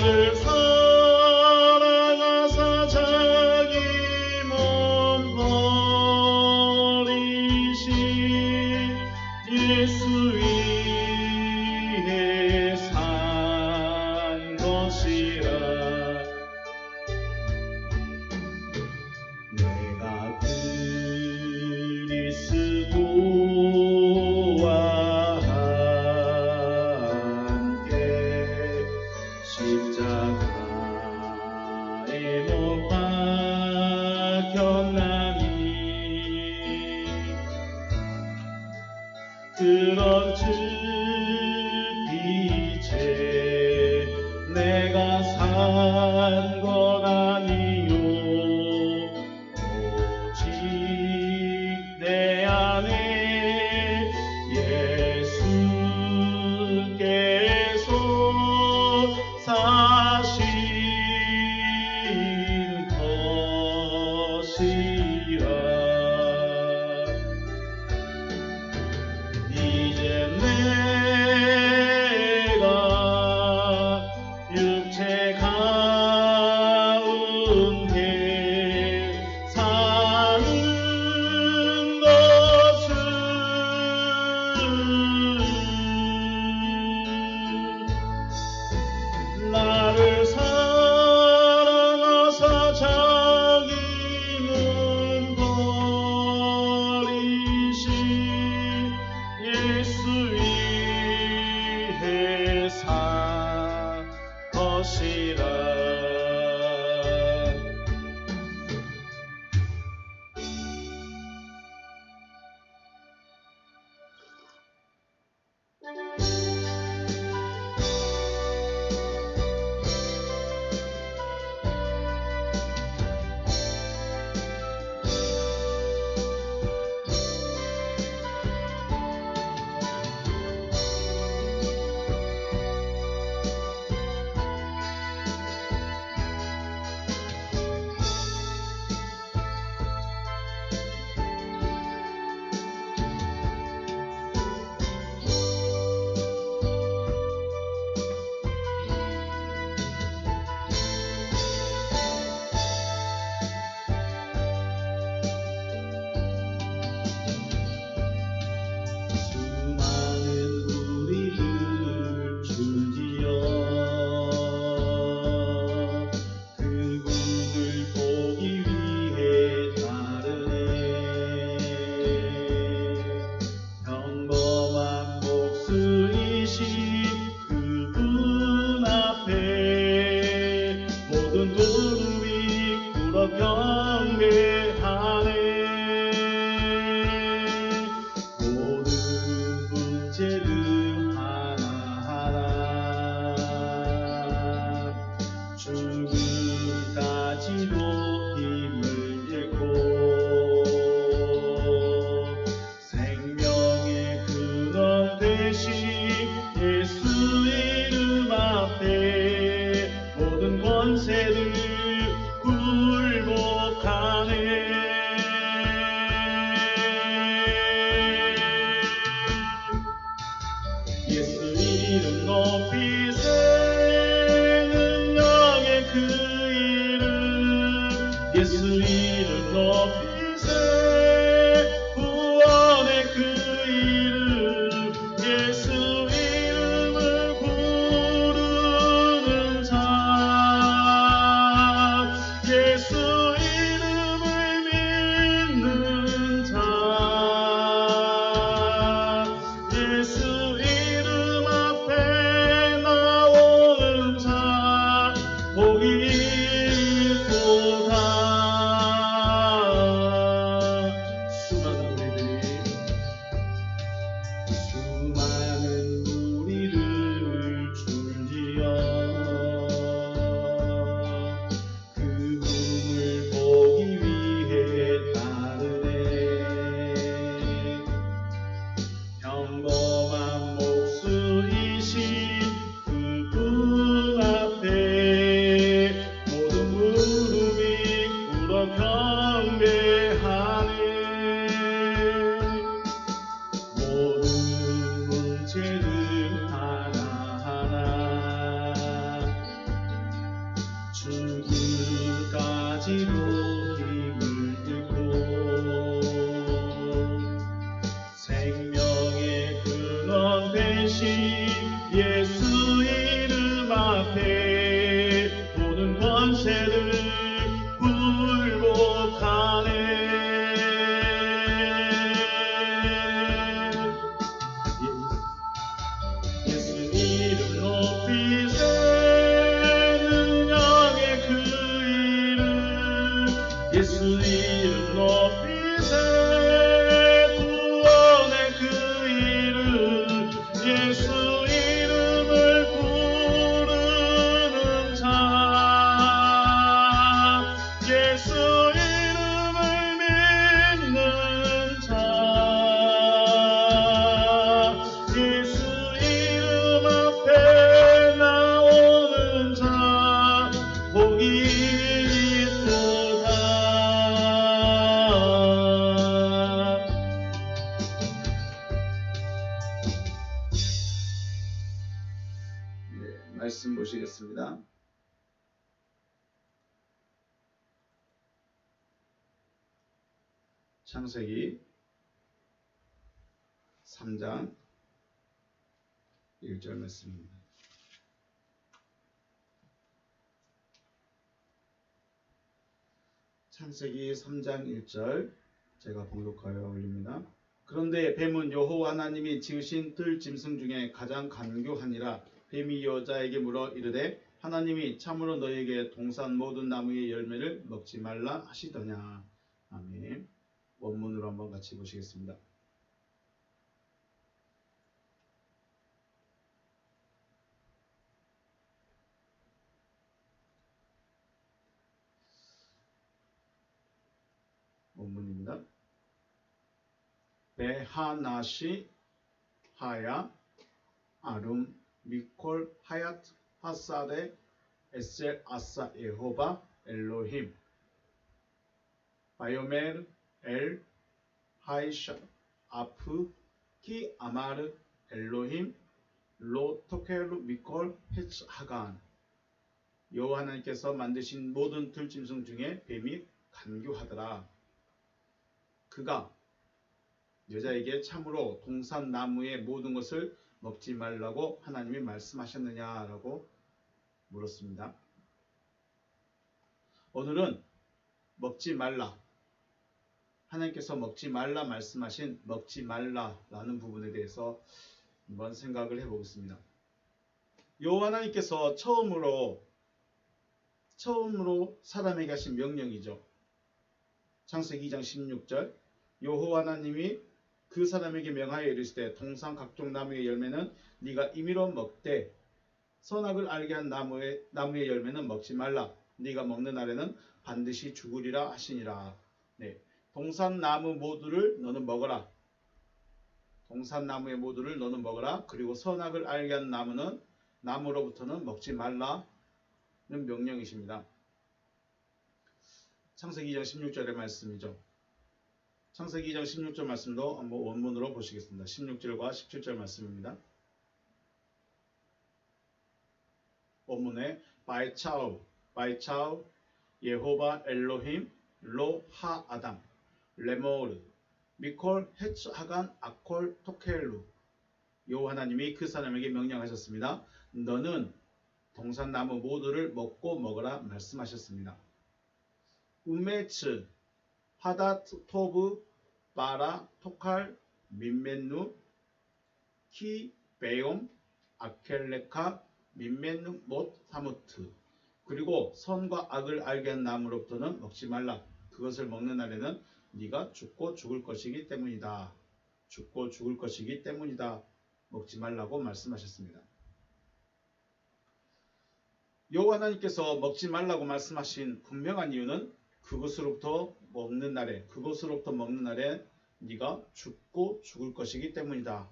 나를 사랑하사 자기 몸 버리신 예수 위에 산 것이라. 내가 그리스도와 함께 십자가에 못 박혔나니 그런즉 이제 내가 산 것 아니요 오직 내 안에 예수께서 사신 것이라. 이제 내가 육체 가운데 사는 것은 나를 사랑하사 자기 몸 버리신 예수 위에 산 것이라. 경배하네. 모든 문제를 하나하나 죽음까지도 힘을 잃고 생명의 근원 되신 예수 이름 앞에 모든 권세를 굴복하네. 예수 이름 높이세. 능력의 그 이름 예수 이름 높이세. 구원의 그 이름 예수 이름을 부르는 자 예수 이름을 믿는 자 예수 이름 앞에 나 대신 예수 이름 앞에 모든 권세를 굴복하네. 예수 이름 높이세. 능력의 그 이름 예수 이름 높이세. 구원의 그 이름 예수 이름을 부르는 자. 예수 이름을 믿는 자. 예수 이름 앞에 나오는 자 복이 있도다. 네, 말씀 보시겠습니다. 창세기 3장 1절 말씀입니다. 창세기 3장 1절 제가 봉독하여 올립니다. 그런데 뱀은 여호와 하나님이 지으신 들 짐승 중에 가장 간교하니라. 뱀이 여자에게 물어 이르되 하나님이 참으로 너에게 동산 모든 나무의 열매를 먹지 말라 하시더냐. 아멘. 원문으로 한번 같이 보시겠습니다. 원문입니다. 베하나시 하야 아룸 미콜 하얏 하사데 에셀 아사 예호바 엘로힘 바요멜 엘 하이샤 아프 키 아마르 엘로힘 로 토켈루 미콜 헤츠 하간. 여호와 하나님께서 만드신 모든 들짐승 중에 뱀이 간교하더라. 그가 여자에게 참으로 동산 나무의 모든 것을 먹지 말라고 하나님이 말씀하셨느냐라고 물었습니다. 오늘은 먹지 말라, 하나님께서 먹지 말라 말씀하신 먹지 말라라는 부분에 대해서 한번 생각을 해보겠습니다. 여호와 하나님께서 처음으로 사람에게 하신 명령이죠. 창세기 2장 16절 여호와 하나님이 그 사람에게 명하여 이르시되 동산 각종 나무의 열매는 네가 임의로 먹되 선악을 알게 한 나무의 열매는 먹지 말라. 네가 먹는 날에는 반드시 죽으리라 하시니라. 네, 동산 나무 모두를 너는 먹어라. 동산 나무의 모두를 너는 먹어라. 그리고 선악을 알게 한 나무로부터는 먹지 말라는 명령이십니다. 창세기 2장 16절의 말씀이죠. 창세기 2장 16절 말씀도 한번 원문으로 보시겠습니다. 16절과 17절 말씀입니다. 원문에 바이차우 예호바 엘로힘 로 하 아담 레모르 미콜 헤츠 하간 아콜 토켈루. 여호와 하나님이 그 사람에게 명령하셨습니다. 너는 동산나무 모두를 먹고 먹으라 말씀하셨습니다. 우메츠 하다트 토브 바라 토칼 민멘누 키 베옴 아켈레카 민멘누 못 사무트. 그리고 선과 악을 알게 한 나무로부터는 먹지 말라. 그것을 먹는 날에는 네가 죽고 죽을 것이기 때문이다. 죽고 죽을 것이기 때문이다. 먹지 말라고 말씀하셨습니다. 여호와 하나님께서 먹지 말라고 말씀하신 분명한 이유는 그것으로부터 먹는 날에 네가 죽고 죽을 것이기 때문이다.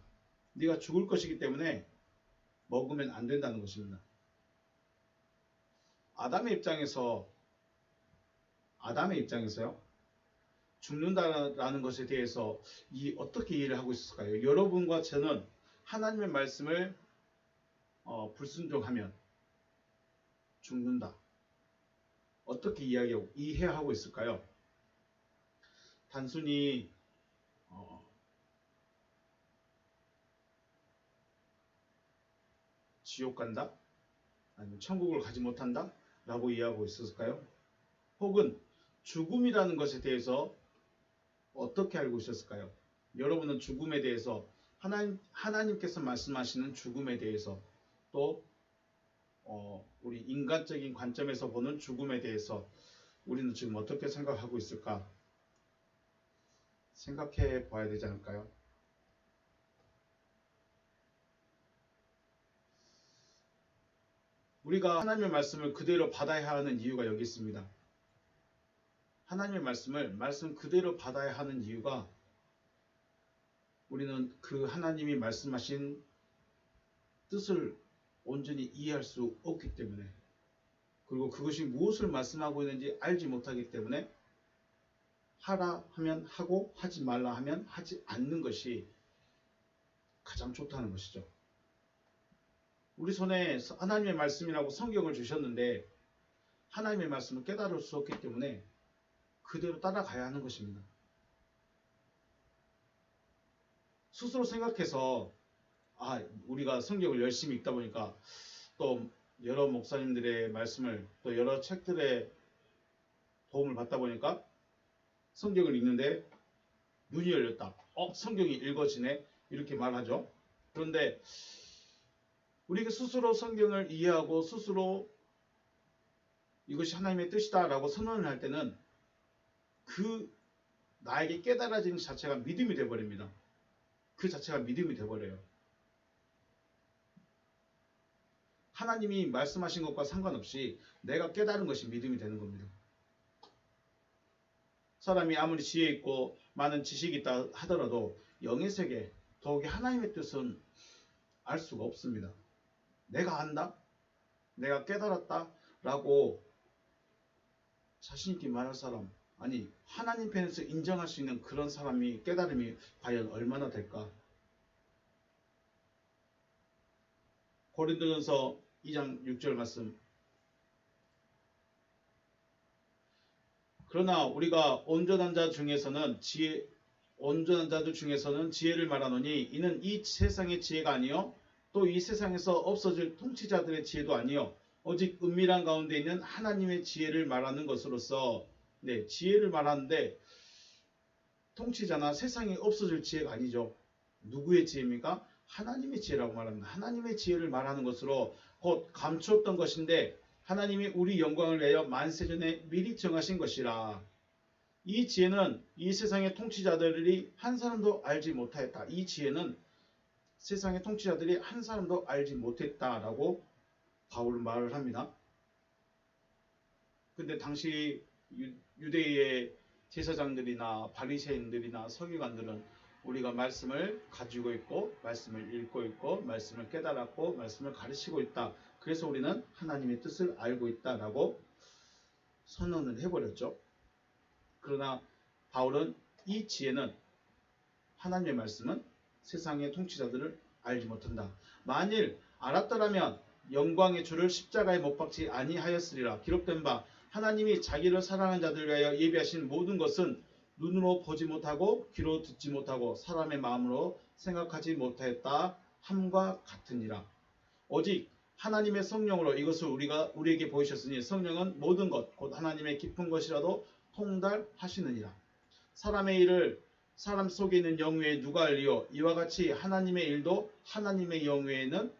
네가 죽을 것이기 때문에 먹으면 안 된다는 것입니다. 아담의 입장에서요. 죽는다라는 것에 대해서 어떻게 이해를 하고 있을까요? 여러분과 저는 하나님의 말씀을 불순종하면 죽는다. 어떻게 이해하고 있을까요? 단순히 지옥 간다? 아니면 천국을 가지 못한다? 라고 이해하고 있었을까요? 혹은 죽음이라는 것에 대해서 어떻게 알고 있었을까요? 여러분은 죽음에 대해서 하나님께서 말씀하시는 죽음에 대해서 또 우리 인간적인 관점에서 보는 죽음에 대해서 우리는 지금 어떻게 생각하고 있을까? 생각해 봐야 되지 않을까요? 우리가 하나님의 말씀을 그대로 받아야 하는 이유가 여기 있습니다. 하나님의 말씀 그대로 받아야 하는 이유가 우리는 그 하나님이 말씀하신 뜻을 온전히 이해할 수 없기 때문에, 그리고 그것이 무엇을 말씀하고 있는지 알지 못하기 때문에 하라 하면 하고 하지 말라 하면 하지 않는 것이 가장 좋다는 것이죠. 우리 손에 하나님의 말씀이라고 성경을 주셨는데 하나님의 말씀을 깨달을 수 없기 때문에 그대로 따라가야 하는 것입니다. 스스로 생각해서 우리가 성경을 열심히 읽다 보니까 또 여러 목사님들의 말씀을 또 여러 책들의 도움을 받다 보니까 성경을 읽는데 눈이 열렸다. 성경이 읽어지네. 이렇게 말하죠. 그런데 우리가 스스로 성경을 이해하고 스스로 이것이 하나님의 뜻이다 라고 선언을 할 때는 그 나에게 깨달아지는 자체가 믿음이 되어버립니다. 그 자체가 믿음이 되어버려요. 하나님이 말씀하신 것과 상관없이 내가 깨달은 것이 믿음이 되는 겁니다. 사람이 아무리 지혜 있고 많은 지식이 있다 하더라도 영의 세계, 더욱이 하나님의 뜻은 알 수가 없습니다. 내가 안다? 내가 깨달았다? 라고 자신있게 말할 사람, 아니 하나님 편에서 인정할 수 있는 그런 사람이 깨달음이 과연 얼마나 될까? 고린도전서 2장 6절 말씀. 그러나 우리가 온전한 자들 중에서는 지혜를 말하노니 이는 이 세상의 지혜가 아니요 또 이 세상에서 없어질 통치자들의 지혜도 아니요 오직 은밀한 가운데 있는 하나님의 지혜를 말하는 것으로서, 지혜를 말하는데 통치자나 세상에 없어질 지혜가 아니죠. 누구의 지혜입니까? 하나님의 지혜라고 말합니다. 하나님의 지혜를 말하는 것으로 곧 감추었던 것인데 하나님이 우리 영광을 위하여 만세전에 미리 정하신 것이라. 이 지혜는 이 세상의 통치자들이 한 사람도 알지 못하였다. 이 지혜는 세상의 통치자들이 한 사람도 알지 못했다라고 바울은 말을 합니다. 근데 당시 유대의 제사장들이나 바리새인들이나 서기관들은 우리가 말씀을 가지고 있고 말씀을 읽고 있고 말씀을 깨달았고 말씀을 가르치고 있다. 그래서 우리는 하나님의 뜻을 알고 있다라고 선언을 해버렸죠. 그러나 바울은 이 지혜는, 하나님의 말씀은 세상의 통치자들을 알지 못한다. 만일 알았더라면 영광의 주를 십자가에 못 박지 아니하였으리라. 기록된 바 하나님이 자기를 사랑하는 자들 위하여 예비하신 모든 것은 눈으로 보지 못하고 귀로 듣지 못하고 사람의 마음으로 생각하지 못하였다 함과 같으니라. 오직 하나님의 성령으로 이것을 우리에게 보이셨으니 성령은 모든 것 곧 하나님의 깊은 것이라도 통달하시느니라. 사람의 일을 사람 속에 있는 영 외에 누가 알리요? 이와 같이 하나님의 일도 하나님의 영 외에는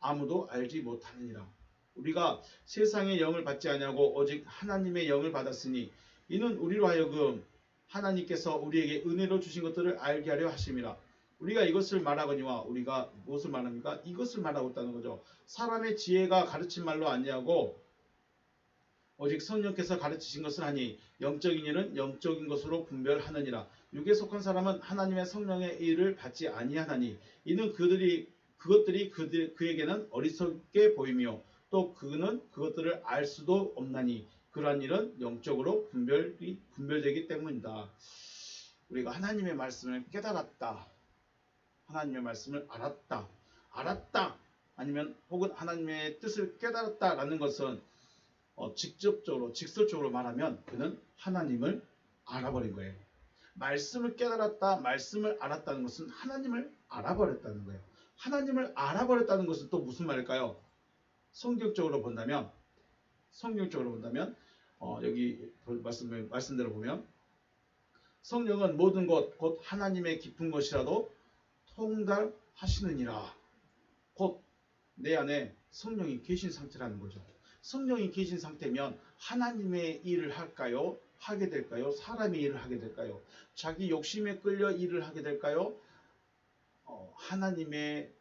아무도 알지 못하느니라. 우리가 세상의 영을 받지 아니하고 오직 하나님의 영을 받았으니 이는 우리로 하여금 하나님께서 우리에게 은혜로 주신 것들을 알게 하려 하심이라. 우리가 이것을 말하거니와, 우리가 무엇을 말합니까? 이것을 말하고 있다는 거죠. 사람의 지혜가 가르친 말로 아니하고 오직 성령께서 가르치신 것을 하니 영적인 일은 영적인 것으로 분별하느니라. 육에 속한 사람은 하나님의 성령의 일을 받지 아니하나니 이는 그것들이 그에게는 어리석게 보이며 또 그는 그것들을 알 수도 없나니 그러한 일은 영적으로 분별되기 때문이다. 우리가 하나님의 말씀을 깨달았다, 하나님의 말씀을 알았다 아니면 혹은 하나님의 뜻을 깨달았다라는 것은 직접적으로 말하면 그는 하나님을 알아버린 거예요. 말씀을 깨달았다, 말씀을 알았다는 것은 하나님을 알아버렸다는 거예요. 하나님을 알아버렸다는 것은 또 무슨 말일까요? 성경적으로 본다면 여기 말씀대로 보면 성령은 모든 것 곧 하나님의 깊은 것이라도 통달하시느니라. 곧 내 안에 성령이 계신 상태라는 거죠. 성령이 계신 상태면 하나님의 일을 할까요? 하게 될까요? 사람의 일을 하게 될까요? 자기 욕심에 끌려 일을 하게 될까요? 하나님의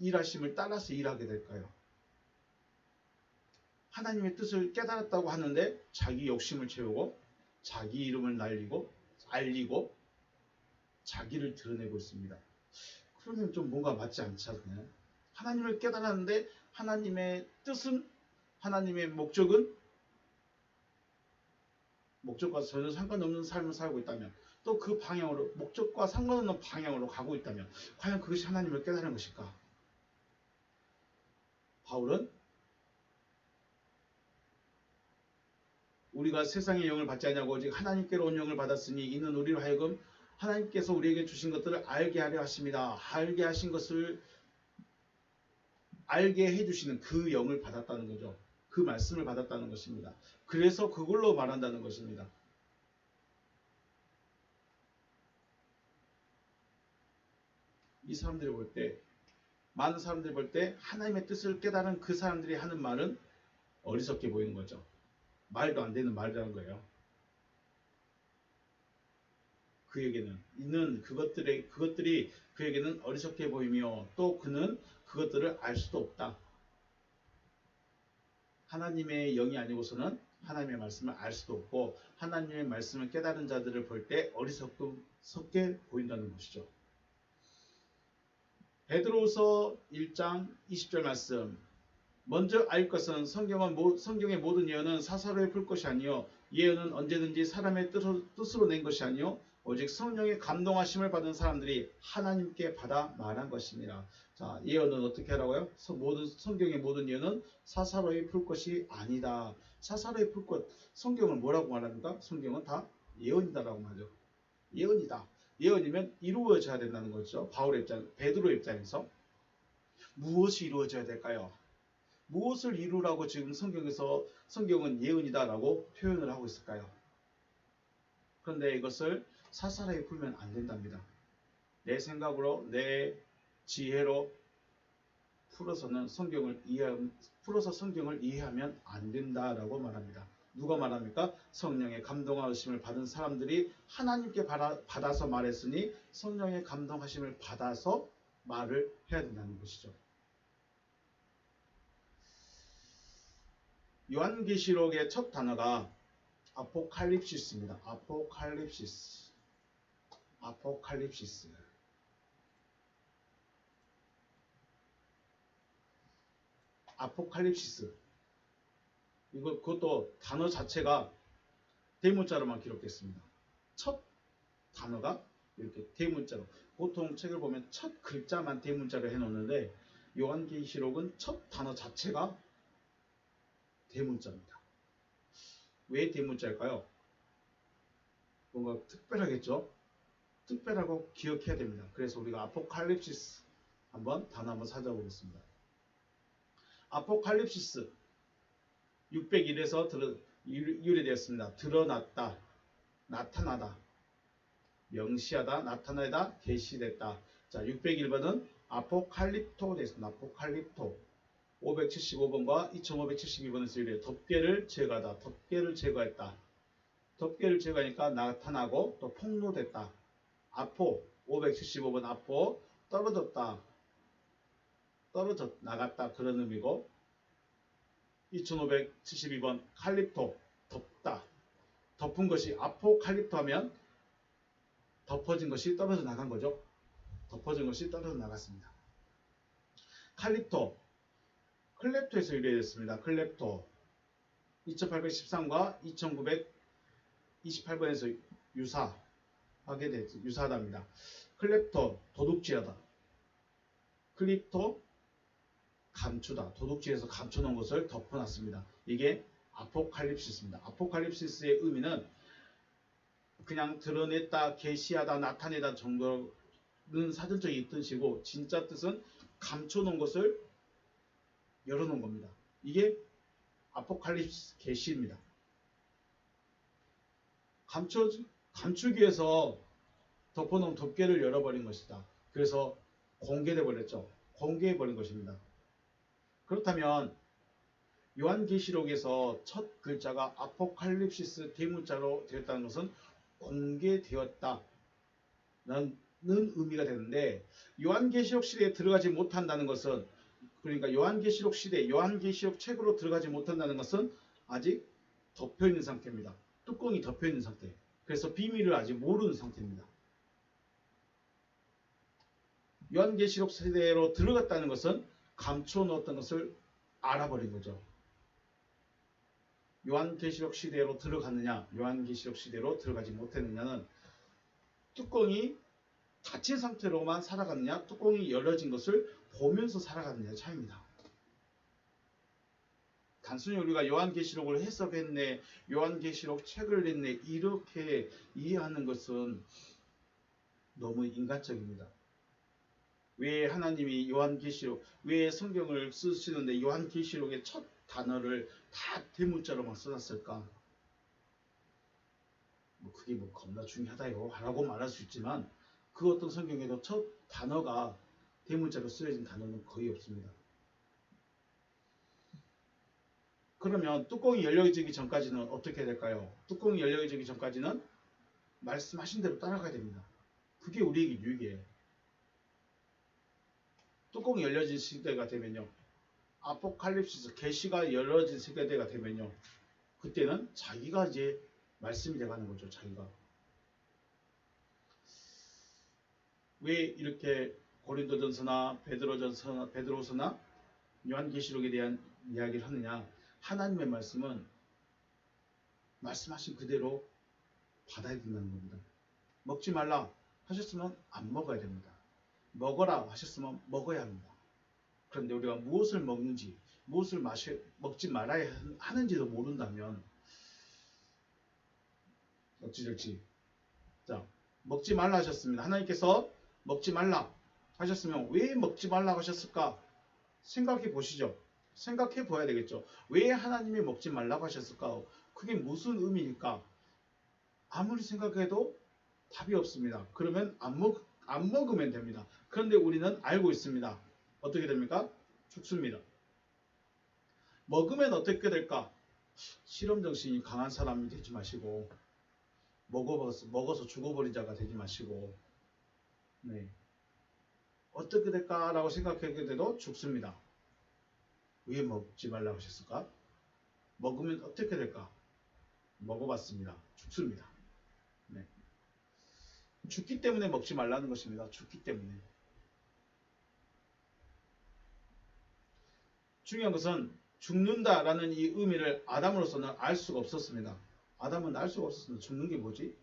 일하심을 따라서 일하게 될까요? 하나님의 뜻을 깨달았다고 하는데 자기 욕심을 채우고 자기 이름을 알리고 자기를 드러내고 있습니다. 그러면 좀 뭔가 맞지 않지 않나요? 하나님을 깨달았는데 하나님의 뜻은, 하나님의 목적과 전혀 상관없는 삶을 살고 있다면, 또 그 방향으로, 목적과 상관없는 방향으로 가고 있다면 과연 그것이 하나님을 깨달은 것일까? 바울은 우리가 세상의 영을 받지 아니하고 오직 하나님께로 온 영을 받았으니 이는 우리로 하여금 하나님께서 우리에게 주신 것들을 알게 하려 하십니다. 알게 하신 것을 알게 해주시는 그 영을 받았다는 거죠. 그 말씀을 받았다는 것입니다. 그래서 그걸로 말한다는 것입니다. 이 사람들이 볼 때, 많은 사람들이 볼 때 하나님의 뜻을 깨달은 그 사람들이 하는 말은 어리석게 보이는 거죠. 말도 안 되는 말이라는 거예요. 그에게는 있는 그것들이 그에게는 어리석게 보이며 또 그는 그것들을 알 수도 없다. 하나님의 영이 아니고서는 하나님의 말씀을 알 수도 없고 하나님의 말씀을 깨달은 자들을 볼 때 어리석게 보인다는 것이죠. 베드로후서 1장 20절 말씀. 먼저 알 것은 성경의 모든 예언은 사사로이 풀 것이 아니요 예언은 언제든지 사람의 뜻으로 낸 것이 아니요 오직 성령의 감동하심을 받은 사람들이 하나님께 받아 말한 것입니다. 자, 예언은 어떻게 하라고요? 성경의 모든 예언은 사사로이 풀 것이 아니다. 사사로이 풀 것, 성경을 뭐라고 말합니까? 성경은 다 예언이다라고 말하죠. 예언이다. 예언이면 이루어져야 된다는 거죠. 베드로 입장에서 무엇이 이루어져야 될까요? 무엇을 이루라고 지금 성경은 예언이다라고 표현을 하고 있을까요? 그런데 이것을 사사로이 풀면 안 된답니다. 내 생각으로 내 지혜로 풀어서 성경을 이해하면 안 된다라고 말합니다. 누가 말합니까? 성령의 감동하심을 받은 사람들이 하나님께 받아서 말했으니 성령의 감동하심을 받아서 말을 해야 된다는 것이죠. 요한계시록의 첫 단어가 아포칼립시스입니다. 아포칼립시스. 그것도 단어 자체가 대문자로만 기록됐습니다. 첫 단어가 이렇게 대문자로. 보통 책을 보면 첫 글자만 대문자로 해놓는데 요한계시록은 첫 단어 자체가 대문자입니다. 왜 대문자일까요? 뭔가 특별하겠죠? 특별하고 기억해야 됩니다. 그래서 우리가 아포칼립시스 단어 한번 찾아보겠습니다. 아포칼립시스 601에서 유래되었습니다. 드러났다, 나타나다, 명시하다, 나타내다, 계시됐다. 자, 601번은 아포칼립토 됐습니다. 아포칼립토. 575번과 2572번에서 유래. 덮개를 제거하다, 덮개를 제거했다. 덮개를 제거하니까 나타나고 또 폭로됐다. 아포 575번 아포 떨어졌다, 나갔다 그런 의미고, 2572번 칼립토 덮다, 덮은 것이 아포칼립토 하면 덮어진 것이 떨어져 나간 거죠. 덮어진 것이 떨어져 나갔습니다. 칼립토 클렙토에서 유래됐습니다. 클렙토 2813과 2928번에서 유사하답니다. 클렙토 도둑질하다, 클립토 감추다, 도둑질해서 감춰놓은 것을 덮어놨습니다. 이게 아포칼립시스입니다. 아포칼립시스의 의미는 그냥 드러냈다, 계시하다, 나타내다 정도로 사전적인 뜻이고 진짜 뜻은 감춰놓은 것을 열어놓은 겁니다. 이게 아포칼립스 계시입니다. 감추기 위해서 덮어놓은 덮개를 열어버린 것이다. 그래서 공개돼 버렸죠. 공개해 버린 것입니다. 그렇다면 요한계시록에서 첫 글자가 아포칼립시스 대문자로 되었다는 것은 공개되었다는 의미가 되는데, 요한계시록 시대에 들어가지 못한다는 것은, 그러니까 요한계시록 시대, 요한계시록 책으로 들어가지 못한다는 것은 아직 덮여있는 상태입니다. 뚜껑이 덮여있는 상태. 그래서 비밀을 아직 모르는 상태입니다. 요한계시록 시대로 들어갔다는 것은 감춰 놓았던 것을 알아버린 거죠. 요한계시록 시대로 들어갔느냐, 요한계시록 시대로 들어가지 못했느냐는 뚜껑이 닫힌 상태로만 살아갔느냐, 뚜껑이 열려진 것을 보면서 살아갔느냐의 차이입니다. 단순히 우리가 요한계시록을 해석했네, 요한계시록 책을 냈네, 이렇게 이해하는 것은 너무 인간적입니다. 왜 하나님이 요한계시록, 왜 성경을 쓰시는데 요한계시록의 첫 단어를 다 대문자로만 써놨을까? 그게 겁나 중요하다요 라고 말할 수 있지만, 그 어떤 성경에도 첫 단어가 대문자로 쓰여진 단어는 거의 없습니다. 그러면 뚜껑이 열려지기 전까지는 어떻게 될까요? 뚜껑이 열려지기 전까지는 말씀하신 대로 따라가야 됩니다. 그게 우리에게 유익이에요. 뚜껑이 열려진 시대가 되면요, 아포칼립시스 계시가 열려진 시대가 되면요, 그때는 자기가 이제 말씀이 돼가는 거죠. 자기가 왜 이렇게 고린도전서나 베드로서나 요한계시록에 대한 이야기를 하느냐? 하나님의 말씀은 말씀하신 그대로 받아야 된다는 겁니다. 먹지 말라 하셨으면 안 먹어야 됩니다. 먹어라 하셨으면 먹어야 합니다. 그런데 우리가 무엇을 먹는지, 무엇을 먹지 말아야 하는지도 모른다면 어찌될지. 자, 먹지 말라 하셨습니다. 하나님께서 먹지 말라 하셨으면 왜 먹지 말라고 하셨을까? 생각해 보시죠. 생각해 봐야 되겠죠. 왜 하나님이 먹지 말라고 하셨을까? 그게 무슨 의미일까? 아무리 생각해도 답이 없습니다. 그러면 안 먹으면 됩니다. 그런데 우리는 알고 있습니다. 어떻게 됩니까? 죽습니다. 먹으면 어떻게 될까? 실험정신이 강한 사람이 되지 마시고, 먹어서 죽어버리자가 되지 마시고, 네. 어떻게 될까라고 생각하게 돼도 죽습니다. 왜 먹지 말라고 하셨을까? 먹으면 어떻게 될까? 먹어봤습니다. 죽습니다. 네. 죽기 때문에 먹지 말라는 것입니다. 죽기 때문에. 중요한 것은 죽는다라는 이 의미를 아담으로서는 알 수가 없었습니다. 아담은 알 수가 없었습니다. 죽는 게 뭐지?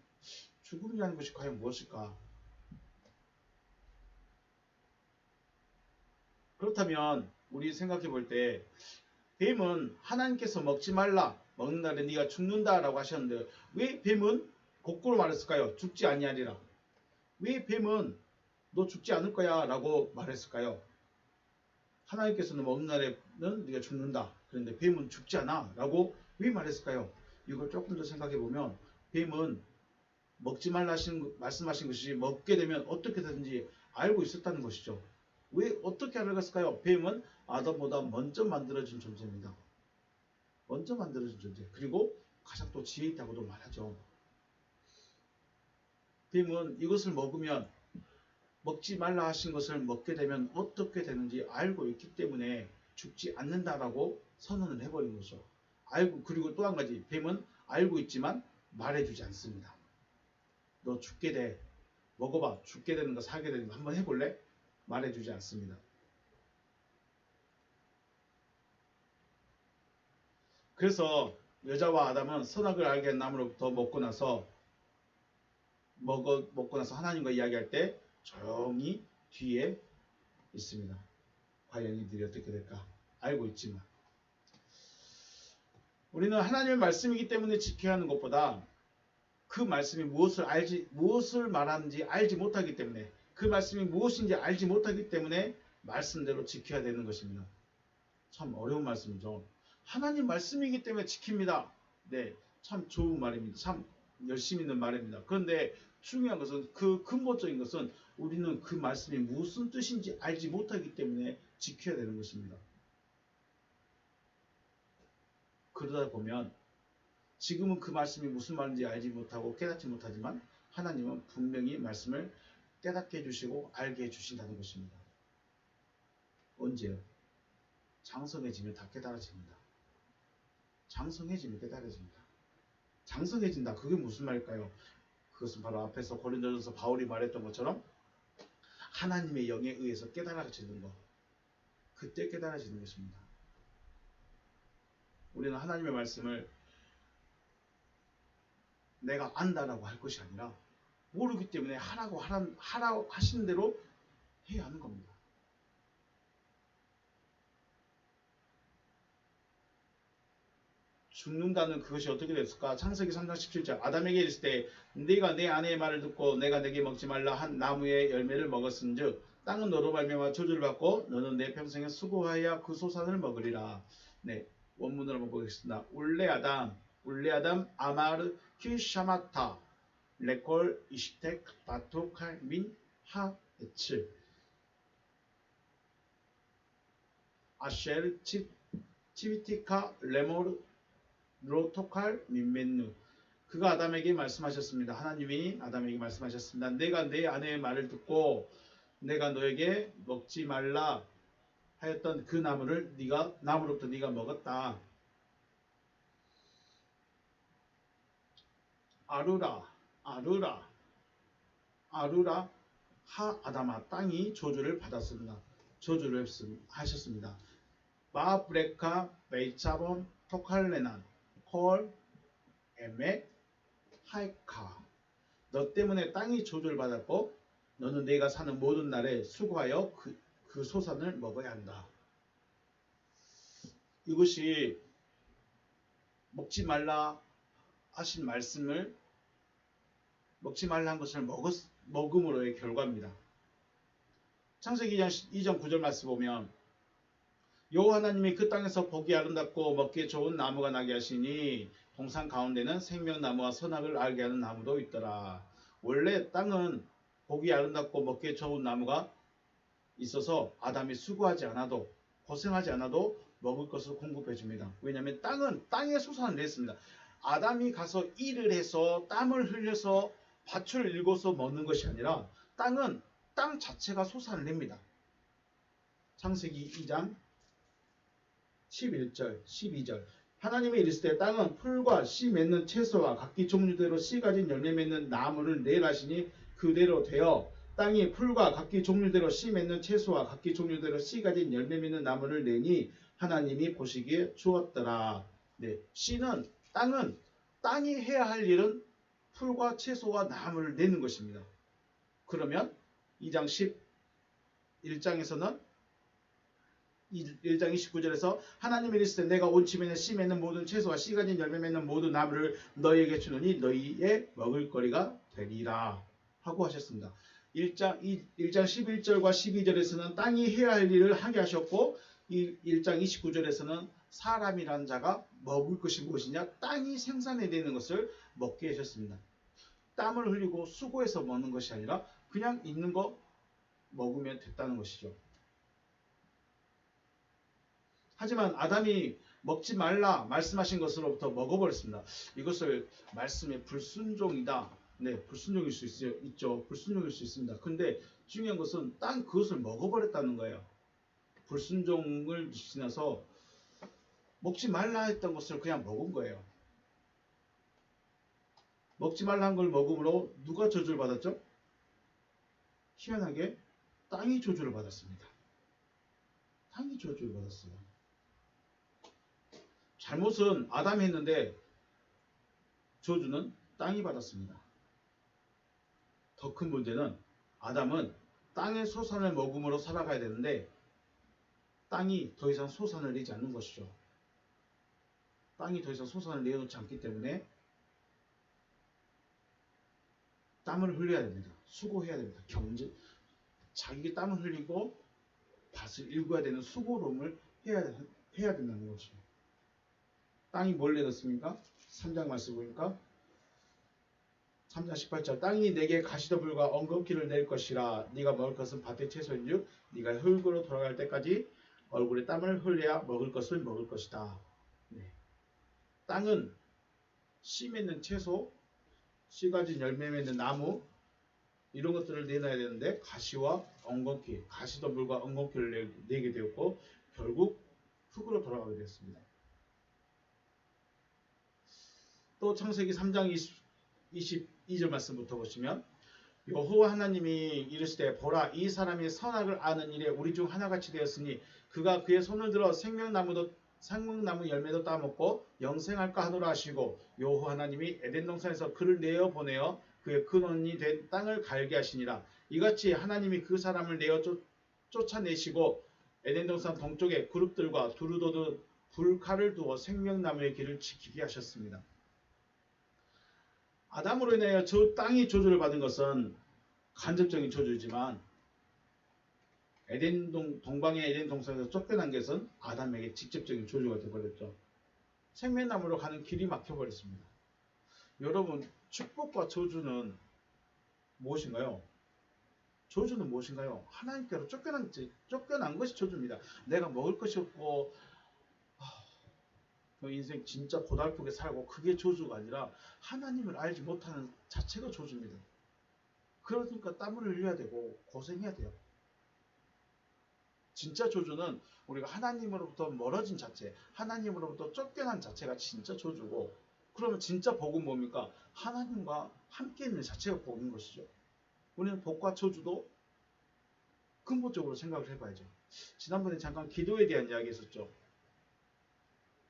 죽음이라는 것이 과연 무엇일까? 그렇다면 우리 생각해 볼 때, 뱀은 하나님께서 먹지 말라, 먹는 날에 네가 죽는다라고 하셨는데 왜 뱀은 거꾸로 말했을까요? 죽지 아니하리라. 왜 뱀은 너 죽지 않을 거야 라고 말했을까요? 하나님께서는 먹는 날에는 네가 죽는다. 그런데 뱀은 죽지 않아 라고 왜 말했을까요? 이걸 조금 더 생각해 보면, 뱀은 먹지 말라 말씀하신 것이 먹게 되면 어떻게 되든지 알고 있었다는 것이죠. 왜 어떻게 알았을까요? 뱀은 아담보다 먼저 만들어진 존재입니다. 먼저 만들어진 존재. 그리고 가장 또 지혜 있다고도 말하죠. 뱀은 이것을 먹으면, 먹지 말라 하신 것을 먹게 되면 어떻게 되는지 알고 있기 때문에 죽지 않는다라고 선언을 해버린 거죠. 그리고 또 한 가지, 뱀은 알고 있지만 말해주지 않습니다. 너 죽게 돼. 먹어봐. 죽게 되는 거, 살게 되는 거 한번 해볼래? 말해주지 않습니다. 그래서 여자와 아담은 선악을 알게 한 나무로부터 먹고 나서 하나님과 이야기할 때 조용히 뒤에 있습니다. 과연 이들이 어떻게 될까? 알고 있지만. 우리는 하나님의 말씀이기 때문에 지켜야 하는 것보다 그 말씀이 무엇을 말하는지 알지 못하기 때문에, 그 말씀이 무엇인지 알지 못하기 때문에 말씀대로 지켜야 되는 것입니다. 참 어려운 말씀이죠. 하나님 말씀이기 때문에 지킵니다. 네, 참 좋은 말입니다. 참 열심히 있는 말입니다. 그런데 중요한 것은 그 근본적인 것은 우리는 그 말씀이 무슨 뜻인지 알지 못하기 때문에 지켜야 되는 것입니다. 그러다 보면 지금은 그 말씀이 무슨 말인지 알지 못하고 깨닫지 못하지만 하나님은 분명히 말씀을 깨닫게 해주시고 알게 해주신다는 것입니다. 언제요? 장성해지면 다 깨달아집니다. 장성해지면 깨달아집니다. 장성해진다. 그게 무슨 말일까요? 그것은 바로 앞에서 고린도전서 바울이 말했던 것처럼 하나님의 영에 의해서 깨달아지는 것. 그때 깨달아지는 것입니다. 우리는 하나님의 말씀을 내가 안다라고 할 것이 아니라 모르기 때문에 하라고 하시는 대로 해야 하는 겁니다. 죽는다는 그것이 어떻게 됐을까? 창세기 3장 17절 아담에게 이르실 때 네가 내 아내의 말을 듣고 내가 내게 먹지 말라 한 나무의 열매를 먹었은즉 땅은 너로 말미암아 저주를 받고 너는 내 평생에 수고하여 그 소산을 먹으리라. 네, 원문으로 한번 보겠습니다. 울레 아담 아마르 키샤마타 레콜 이시텍 바토칼 민 하에츠 아쉘 치비티카 레모르 로토칼 민멘누. 그가 아담에게 말씀하셨습니다. 하나님이 아담에게 말씀하셨습니다. 내가 내 아내의 말을 듣고 내가 너에게 먹지 말라 하였던 그 나무로부터 네가 먹었다. 아루라 하 아담아 땅이 저주를 받았습니다. 저주를 하셨습니다. 마브레카 베이차본 토칼레난 콜 에메 하이카. 너 때문에 땅이 저주를 받았고 너는 내가 사는 모든 날에 수고하여 그 소산을 먹어야 한다. 이것이 먹지 말라 하신 말씀을 먹지 말라 한 것을 먹음으로의 결과입니다. 창세기 2장 9절 말씀 보면 여호와 하나님이 그 땅에서 보기 아름답고 먹기에 좋은 나무가 나게 하시니 동산 가운데는 생명나무와 선악을 알게 하는 나무도 있더라. 원래 땅은 보기 아름답고 먹기에 좋은 나무가 있어서 아담이 수고하지 않아도 고생하지 않아도 먹을 것을 공급해 줍니다. 왜냐하면 땅은 땅의 소산을 냈습니다. 아담이 가서 일을 해서 땀을 흘려서 밭을 일궈서 먹는 것이 아니라 땅은 땅 자체가 소산을 냅니다. 창세기 2장 11절 12절 하나님이 이르시되 때 땅은 풀과 씨 맺는 채소와 각기 종류대로 씨 가진 열매 맺는 나무를 내라시니 그대로 되어 땅이 풀과 각기 종류대로 씨 맺는 채소와 각기 종류대로 씨 가진 열매 맺는 나무를 내니 하나님이 보시기에 주었더라. 네, 씨는 땅이 해야 할 일은 풀과 채소와 나무를 내는 것입니다. 그러면 2장 11장에서는 1장 29절에서 하나님이 이르시되 내가 온 지면에 씨 맺는 모든 채소와 씨 가진 열매 맺는 모든 나무를 너희에게 주노니 너희의 먹을거리가 되리라 하고 하셨습니다. 1장 11절과 12절에서는 땅이 해야 할 일을 하게 하셨고 1장 29절에서는 사람이란 자가 먹을 것이 무엇이냐? 땅이 생산해내는 것을 먹게 하셨습니다. 땀을 흘리고 수고해서 먹는 것이 아니라 그냥 있는 거 먹으면 됐다는 것이죠. 하지만 아담이 먹지 말라 말씀하신 것으로부터 먹어버렸습니다. 이것을 말씀의 불순종이다. 네, 불순종일 수 있죠. 불순종일 수 있습니다. 근데 중요한 것은 그것을 먹어버렸다는 거예요. 불순종을 지나서 먹지 말라 했던 것을 그냥 먹은 거예요. 먹지 말라 한 걸 먹음으로 누가 저주를 받았죠? 희한하게 땅이 저주를 받았습니다. 땅이 저주를 받았어요. 잘못은 아담이 했는데 저주는 땅이 받았습니다. 더 큰 문제는 아담은 땅의 소산을 먹음으로 살아가야 되는데 땅이 더 이상 소산을 내지 않는 것이죠. 땅이 더 이상 소산을 내놓지 않기 때문에 땀을 흘려야 됩니다. 수고해야 됩니다. 자기 땀을 흘리고 밭을 일궈야 되는 수고로움을 해야 된다는 거죠. 땅이 뭘 내렸습니까? 3장 말씀 보니까 3장 18절 땅이 내게 가시더불과 엉겅퀴를 낼 것이라 네가 먹을 것은 밭의 채소인즉 네가 흙으로 돌아갈 때까지 얼굴에 땀을 흘려야 먹을 것을 먹을 것이다. 네. 땅은 씨 맺는 채소, 씨 가진 열매 맺는 나무 이런 것들을 내놔야 되는데 가시와 엉겅퀴, 가시더불과 엉겅퀴를 내게 되었고 결국 흙으로 돌아가게 되었습니다. 또 창세기 3장 22절 말씀부터 보시면 여호와 하나님이 이르시되 보라 이 사람이 선악을 아는 일에 우리 중 하나같이 되었으니 그가 그의 손을 들어 생명나무 열매도 따먹고 영생할까 하노라 하시고 여호와 하나님이 에덴 동산에서 그를 내어 보내어 그의 근원이 된 땅을 갈게 하시니라. 이같이 하나님이 그 사람을 내어 쫓아내시고 에덴 동산 동쪽에 그룹들과 두루도드 불칼을 두어 생명나무의 길을 지키게 하셨습니다. 아담으로 인하여 저 땅이 저주를 받은 것은 간접적인 저주이지만 동방의 에덴 동산에서 쫓겨난 것은 아담에게 직접적인 저주가 되어버렸죠. 생명나무로 가는 길이 막혀버렸습니다. 여러분 축복과 저주는 무엇인가요? 저주는 무엇인가요? 하나님께로 쫓겨난 것이 저주입니다. 내가 먹을 것이 없고 인생 진짜 고달프게 살고 그게 저주가 아니라 하나님을 알지 못하는 자체가 저주입니다. 그러니까 땀을 흘려야 되고 고생해야 돼요. 진짜 저주는 우리가 하나님으로부터 멀어진 자체, 하나님으로부터 쫓겨난 자체가 진짜 저주고 그러면 진짜 복은 뭡니까? 하나님과 함께 있는 자체가 복인 것이죠. 우리는 복과 저주도 근본적으로 생각을 해봐야죠. 지난번에 잠깐 기도에 대한 이야기 했었죠.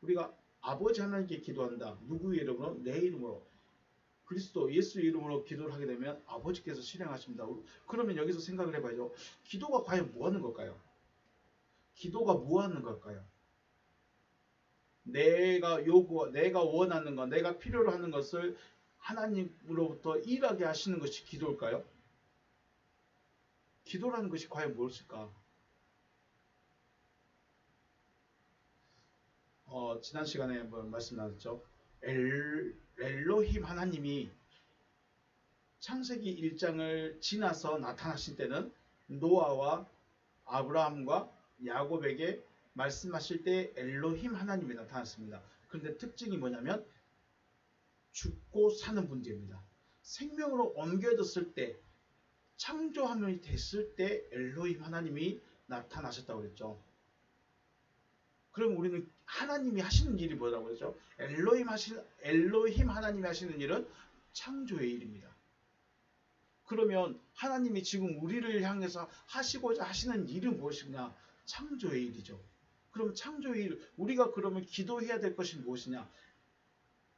우리가 아버지 하나님께 기도한다. 누구의 이름으로? 내 이름으로. 그리스도 예수 이름으로 기도를 하게 되면 아버지께서 실행하십니다. 그러면 여기서 생각을 해봐야죠. 기도가 과연 뭐 하는 걸까요? 기도가 뭐 하는 걸까요? 내가 원하는 것, 내가 필요로 하는 것을 하나님으로부터 일하게 하시는 것이 기도일까요? 기도라는 것이 과연 무엇일까? 지난 시간에 한번 말씀 나눴죠. 엘로힘 하나님이 창세기 1장을 지나서 나타나실 때는 노아와 아브라함과 야곱에게 말씀하실 때 엘로힘 하나님이 나타났습니다. 그런데 특징이 뭐냐면 죽고 사는 문제입니다. 생명으로 옮겨졌을 때 창조함이 됐을 때 엘로힘 하나님이 나타나셨다고 그랬죠. 그럼 우리는 하나님이 하시는 일이 뭐라고 그러죠? 엘로힘 하나님이 하시는 일은 창조의 일입니다. 그러면 하나님이 지금 우리를 향해서 하시고자 하시는 일은 무엇이냐? 창조의 일이죠. 그럼 창조의 일, 우리가 그러면 기도해야 될 것이 무엇이냐?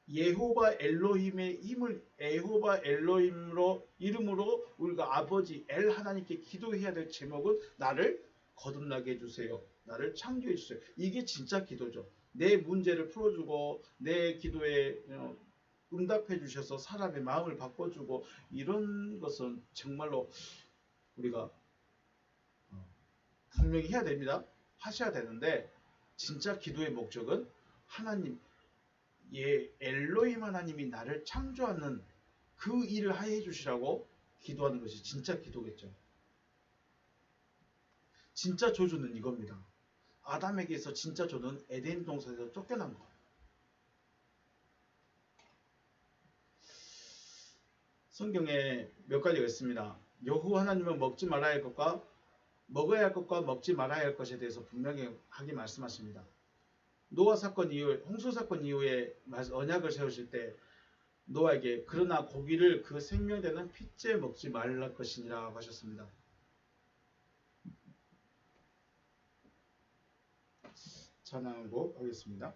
예호바 엘로힘의 힘을 예호바 엘로힘으로 이름으로 우리가 아버지 엘 하나님께 기도해야 될 제목은 나를 거듭나게 해주세요. 나를 창조해 주세요. 이게 진짜 기도죠. 내 문제를 풀어주고 내 기도에 응답해 주셔서 사람의 마음을 바꿔주고 이런 것은 정말로 우리가 분명히 해야 됩니다. 하셔야 되는데 진짜 기도의 목적은 하나님 엘로힘 하나님이 나를 창조하는 그 일을 하게 해주시라고 기도하는 것이 진짜 기도겠죠. 진짜 저주는 이겁니다. 아담에게서 진짜 저주는 에덴 동산에서 쫓겨난 것. 성경에 몇 가지가 있습니다. 여호와 하나님은 먹지 말아야 할 것과 먹어야 할 것과 먹지 말아야 할 것에 대해서 분명히 하게 말씀하십니다. 노아 사건 이후에 홍수 사건 이후에 언약을 세우실 때 노아에게 그러나 고기를 그 생명되는 핏째 먹지 말랄 것이니라 하셨습니다. 찬양곡 하겠습니다.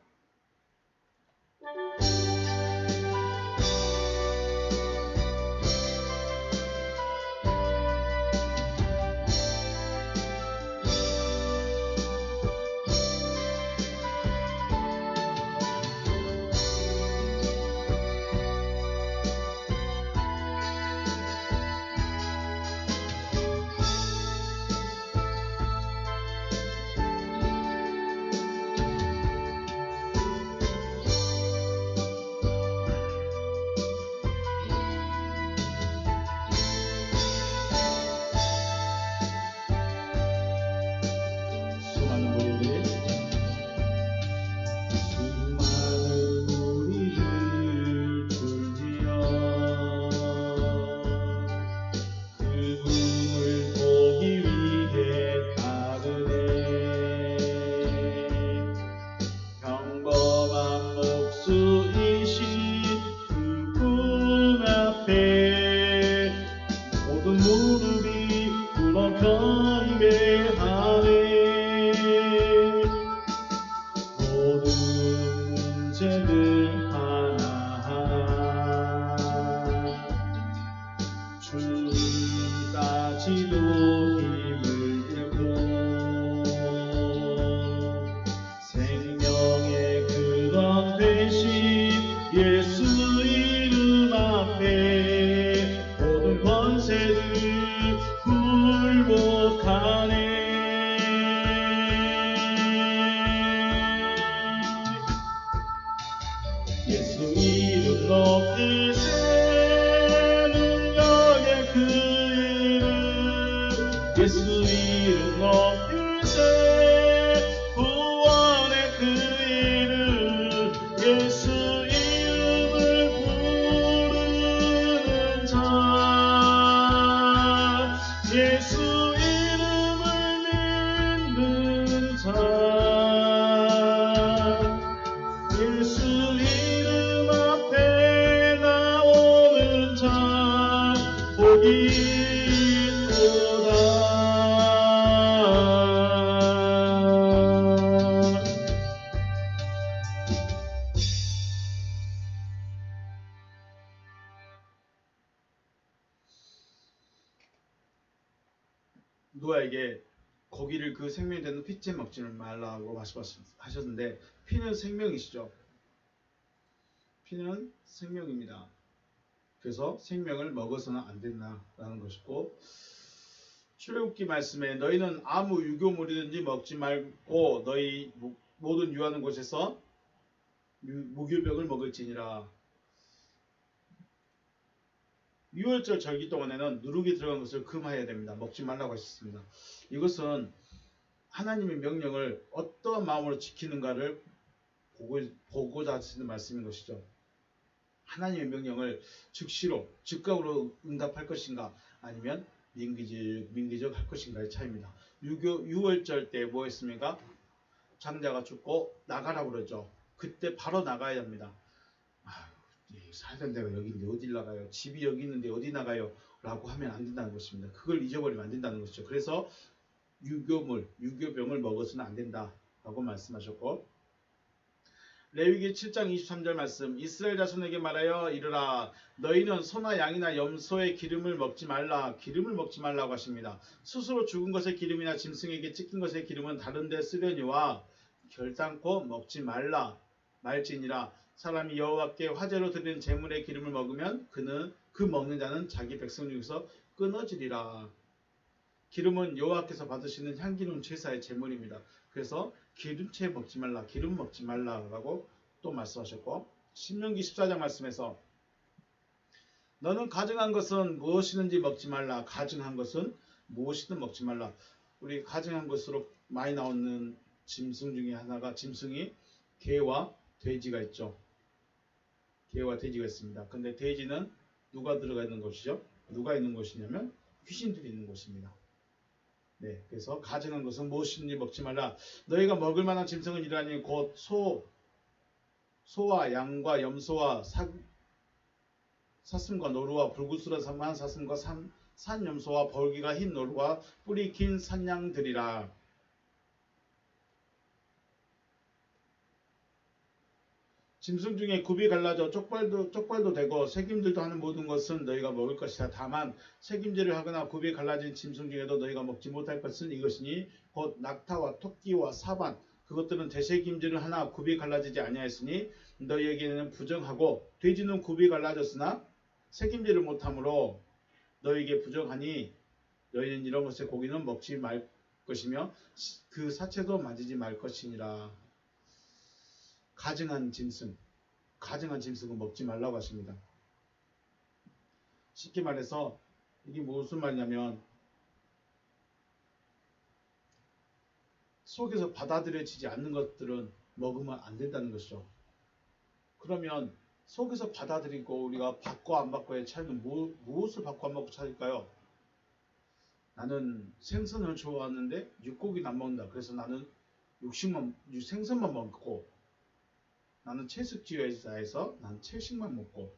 자 예수 이름 앞에 나오는 자 복이 있도다. 노아에게 고기를 그 생명이 되는 피째 먹지 말라고 말씀하셨는데 피는 생명이시죠. 피는 생명입니다. 그래서 생명을 먹어서는 안 된다라는 것이고, 출애굽기 말씀에 너희는 아무 유교물이든지 먹지 말고 너희 모든 유하는 곳에서 무교병을 먹을지니라. 유월절 절기 동안에는 누룩이 들어간 것을 금하여야 됩니다. 먹지 말라고 하셨습니다. 이것은 하나님의 명령을 어떠한 마음으로 지키는가를 보고자 하시는 말씀인 것이죠. 하나님의 명령을 즉시로 즉각으로 응답할 것인가 아니면 민기적 할 것인가의 차이입니다. 유월절 때 뭐 했습니까? 장자가 죽고 나가라고 그러죠. 그때 바로 나가야 합니다. 살던 데가 여기인데 어딜 나가요? 집이 여기 있는데 어디 나가요? 라고 하면 안 된다는 것입니다. 그걸 잊어버리면 안 된다는 것이죠. 그래서 유교병을 먹어서는 안 된다라고 말씀하셨고, 레위기 7장 23절 말씀, 이스라엘 자손에게 말하여 이르라 너희는 소나 양이나 염소의 기름을 먹지 말라. 기름을 먹지 말라고 하십니다. 스스로 죽은 것의 기름이나 짐승에게 찢긴 것의 기름은 다른 데 쓰려니와 결단코 먹지 말지니라. 사람이 여호와께 화제로 드리는 제물의 기름을 먹으면 그 먹는 자는 자기 백성 중에서 끊어지리라. 기름은 여호와께서 받으시는 향기로운 제사의 제물입니다. 그래서 기름채 먹지 말라, 기름 먹지 말라라고 또 말씀하셨고, 신명기 14장 말씀에서 너는 가증한 것은 무엇이든지 먹지 말라. 가증한 것은 무엇이든 먹지 말라. 우리 가증한 것으로 많이 나오는 짐승 중에 하나가 짐승이 개와 돼지가 있죠. 개와 돼지가 있습니다. 근데 돼지는 누가 들어가 있는 것이죠? 누가 있는 것이냐면 귀신들이 있는 곳입니다. 네, 그래서 가증한 것은 무엇이든지 먹지 말라. 너희가 먹을 만한 짐승은 이러하니 곧 소와 양과 염소와 사슴과 노루와 불구스름한 사슴과 산염소와 벌기가 흰 노루와 뿔이 긴 산양들이라. 짐승 중에 굽이 갈라져 쪽발도 되고 새김질도 하는 모든 것은 너희가 먹을 것이다. 다만 새김질을 하거나 굽이 갈라진 짐승 중에도 너희가 먹지 못할 것은 이것이니 곧 낙타와 토끼와 사반, 그것들은 대새김질을 하나 굽이 갈라지지 아니하였으니 너희에게는 부정하고, 돼지는 굽이 갈라졌으나 새김질을 못하므로 너희에게 부정하니 너희는 이런 것의 고기는 먹지 말 것이며 그 사체도 만지지 말 것이니라. 가증한 짐승은 먹지 말라고 하십니다. 쉽게 말해서 이게 무슨 말이냐면 속에서 받아들여지지 않는 것들은 먹으면 안 된다는 것이죠. 그러면 속에서 받아들이고 우리가 받고 안 받고의 차이는 무엇을 받고 안 받고 차일까요? 나는 생선을 좋아하는데 육고기는 안 먹는다. 그래서 나는 생선만 먹고, 나는 채식주의자에서 난 채식만 먹고,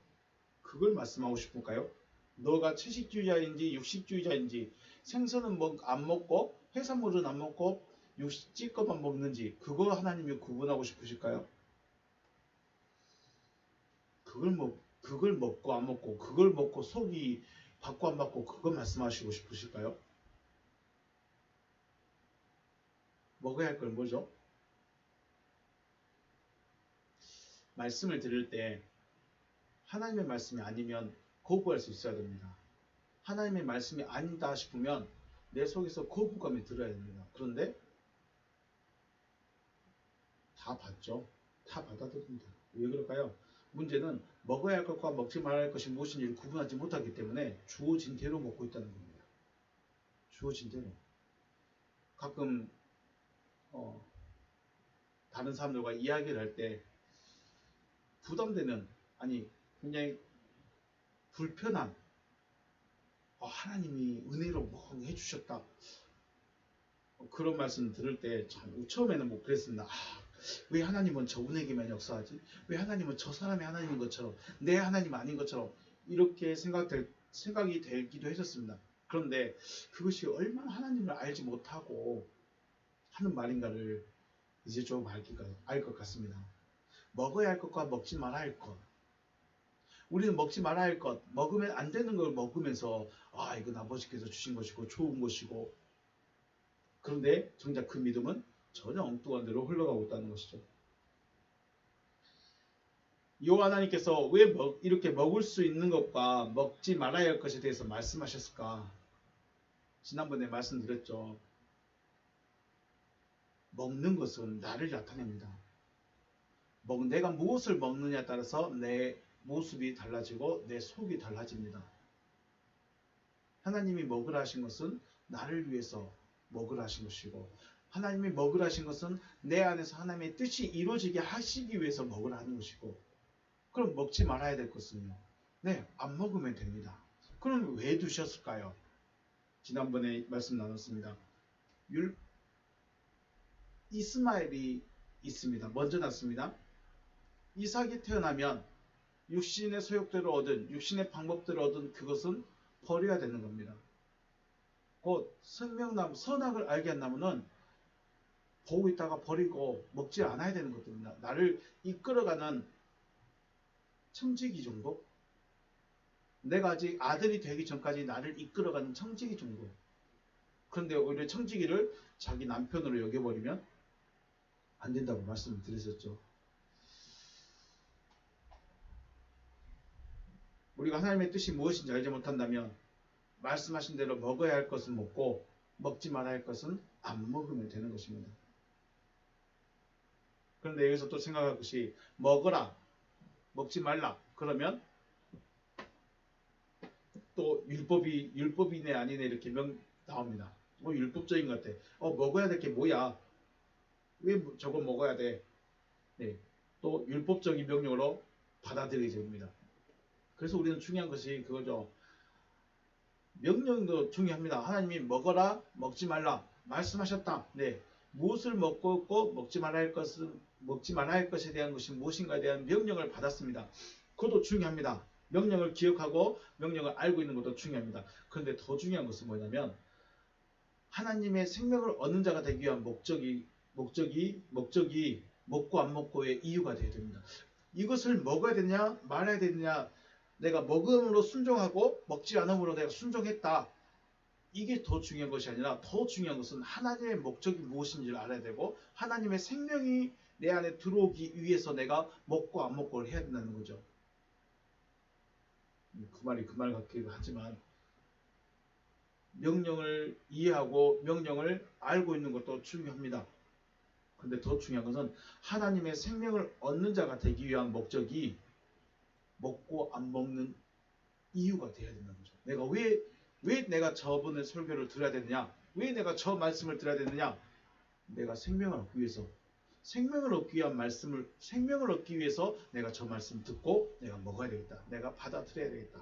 그걸 말씀하고 싶을까요? 너가 채식주의자인지 육식주의자인지, 생선은 안 먹고 해산물은 안 먹고 육식 것만 먹는지, 그거 하나님이 구분하고 싶으실까요? 그걸 먹고 안 먹고, 그걸 먹고 속이 받고 안 받고, 그거 말씀하시고 싶으실까요? 먹어야 할 건 뭐죠? 말씀을 들을 때 하나님의 말씀이 아니면 거부할 수 있어야 됩니다. 하나님의 말씀이 아니다 싶으면 내 속에서 거부감이 들어야 됩니다. 그런데 다 받죠. 다 받아들입니다. 왜 그럴까요? 문제는 먹어야 할 것과 먹지 말아야 할 것이 무엇인지를 구분하지 못하기 때문에 주어진 대로 먹고 있다는 겁니다. 주어진 대로. 가끔 다른 사람들과 이야기를 할 때 부담되는, 아니 굉장히 불편한, 하나님이 은혜로 뭐 해주셨다, 그런 말씀 들을 때 참 처음에는 뭐 그랬습니다. 왜 하나님은 저분에게만 역사하지? 왜 하나님은 저 사람이 하나님인 것처럼 내 하나님 아닌 것처럼 이렇게 생각이 되기도 했었습니다. 그런데 그것이 얼마나 하나님을 알지 못하고 하는 말인가를 이제 좀 알 것 같습니다. 먹어야 할 것과 먹지 말아야 할 것. 우리는 먹지 말아야 할 것, 먹으면 안 되는 걸 먹으면서 이건 아버지께서 주신 것이고 좋은 것이고, 그런데 정작 그 믿음은 전혀 엉뚱한 대로 흘러가고 있다는 것이죠. 여호와 하나님께서 왜 이렇게 먹을 수 있는 것과 먹지 말아야 할 것에 대해서 말씀하셨을까? 지난번에 말씀드렸죠. 먹는 것은 나를 나타냅니다. 내가 무엇을 먹느냐에 따라서 내 모습이 달라지고 내 속이 달라집니다. 하나님이 먹으라 하신 것은 나를 위해서 먹으라 하신 것이고, 하나님이 먹으라 하신 것은 내 안에서 하나님의 뜻이 이루어지게 하시기 위해서 먹으라 하는 것이고, 그럼 먹지 말아야 될 것은요? 네, 안 먹으면 됩니다. 그럼 왜 두셨을까요? 지난번에 말씀 나눴습니다. 이스마엘이 있습니다. 먼저 났습니다. 이삭이 태어나면 육신의 소욕대로 얻은, 육신의 방법대로 얻은 그것은 버려야 되는 겁니다. 곧 생명나무, 선악을 알게 한 나무는 보고 있다가 버리고 먹지 않아야 되는 것들입니다. 나를 이끌어가는 청지기 정도? 내가 아직 아들이 되기 전까지 나를 이끌어가는 청지기 정도. 그런데 오히려 청지기를 자기 남편으로 여겨버리면 안 된다고 말씀을 드렸었죠. 우리가 하나님의 뜻이 무엇인지 알지 못한다면 말씀하신 대로 먹어야 할 것은 먹고 먹지 말아야 할 것은 안 먹으면 되는 것입니다. 그런데 여기서 또 생각할 것이 먹어라, 먹지 말라. 그러면 또 율법이네 아니네 이렇게 나옵니다. 율법적인 것 같아. 먹어야 될 게 뭐야? 왜 저거 먹어야 돼? 네, 또 율법적인 명령으로 받아들이게 됩니다. 그래서 우리는 중요한 것이 그거죠. 명령도 중요합니다. 하나님이 먹어라, 먹지 말라 말씀하셨다. 네, 무엇을 먹고 있고 먹지 말아야 할 것에 대한 것이 무엇인가에 대한 명령을 받았습니다. 그것도 중요합니다. 명령을 기억하고 명령을 알고 있는 것도 중요합니다. 그런데 더 중요한 것은 뭐냐면 하나님의 생명을 얻는 자가 되기 위한 목적이 먹고 안 먹고의 이유가 되어야 됩니다. 이것을 먹어야 되냐 말아야 되느냐, 내가 먹음으로 순종하고 먹지 않음으로 내가 순종했다, 이게 더 중요한 것이 아니라 더 중요한 것은 하나님의 목적이 무엇인지를 알아야 되고 하나님의 생명이 내 안에 들어오기 위해서 내가 먹고 안 먹고를 해야 된다는 거죠. 그 말 같기도 하지만 명령을 이해하고 명령을 알고 있는 것도 중요합니다. 그런데 더 중요한 것은 하나님의 생명을 얻는 자가 되기 위한 목적이 먹고 안 먹는 이유가 되어야 된다는 거죠. 내가 왜 내가 저번에 설교를 들어야 되느냐? 왜 내가 저 말씀을 들어야 되느냐? 내가 생명을 얻기 위해서, 생명을 얻기 위해서 내가 저 말씀 듣고 내가 먹어야 되겠다. 내가 받아들여야 되겠다.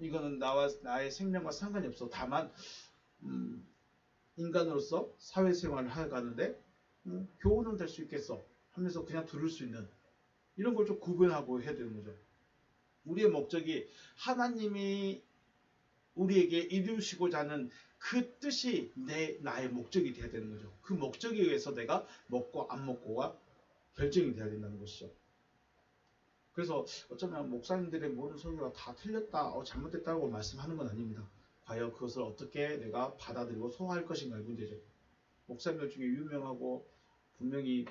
이거는 나의 생명과 상관이 없어. 다만 인간으로서 사회생활을 하가는데 교훈은 될 수 있겠어 하면서 그냥 들을 수 있는 이런 걸 좀 구분하고 해야 되는 거죠. 우리의 목적이 하나님이 우리에게 이루시고자 하는 그 뜻이 나의 목적이 되어야 되는 거죠. 그 목적에 의해서 내가 먹고 안 먹고가 결정이 되어야 된다는 것이죠. 그래서 어쩌면 목사님들의 모든 설교가 다 틀렸다, 잘못됐다고 말씀하는 건 아닙니다. 과연 그것을 어떻게 내가 받아들이고 소화할 것인가의 문제죠. 목사님들 중에 유명하고 분명히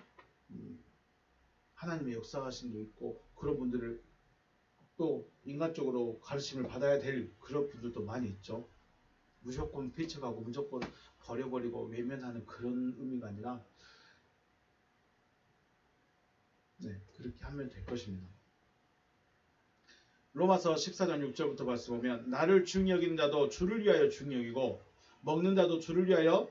하나님의 역사하신 도 있고 그런 분들을 또 인간적으로 가르침을 받아야 될 그런 분들도 많이 있죠. 무조건 피쳐가고 무조건 버려버리고 외면하는 그런 의미가 아니라 그렇게 하면 될 것입니다. 로마서 14장 6절부터 말씀 보면 나를 중히 여기는 자도 주를 위하여 중히 여기고 먹는 자도 주를 위하여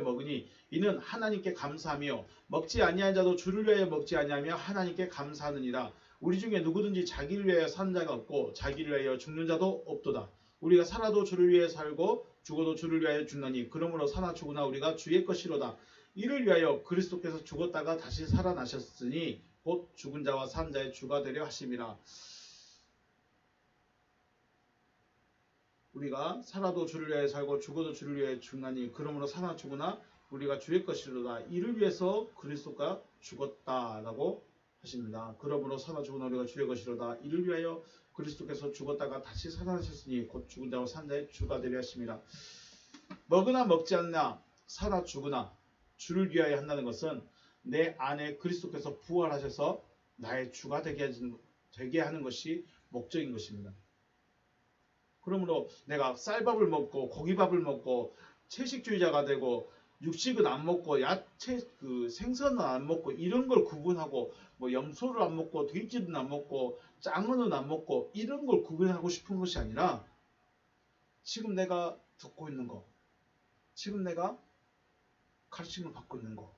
먹으니 이는 하나님께 감사하며 먹지 아니한 자도 주를 위하여 먹지 아니하며 하나님께 감사하느니라. 우리 중에 누구든지 자기를 위하여 사는 자가 없고 자기를 위하여 죽는 자도 없도다. 우리가 살아도 주를 위해 살고 죽어도 주를 위하여 죽나니 그러므로 사나 죽으나 우리가 주의 것이로다. 이를 위하여 그리스도께서 죽었다가 다시 살아나셨으니 곧 죽은 자와 산 자의 주가 되려 하심이라. 우리가 살아도 주를 위하여 살고 죽어도 주를 위하여 죽나니 그러므로 사나 죽으나 우리가 주의 것이로다. 이를 위해서 그리스도가 죽었다라고 하십니다. 그러므로 사나 죽으나 우리가 주의 것이로다. 이를 위하여 그리스도께서 죽었다가 다시 살아나셨으니 곧 죽은 자와 산 자의 주가 되려 하심이라. 먹으나 먹지 않나 사나 죽으나 주를 위하여 한다는 것은 내 안에 그리스도께서 부활하셔서 나의 주가 되게 하는 것이 목적인 것입니다. 그러므로 내가 쌀밥을 먹고 고기밥을 먹고 채식주의자가 되고 육식은 안 먹고 야채 생선은 안 먹고 이런 걸 구분하고 뭐 염소를 안 먹고 돼지는 안 먹고 짱어는 안 먹고 이런 걸 구분하고 싶은 것이 아니라 지금 내가 듣고 있는 거, 지금 내가 가르침을 받고 있는 거,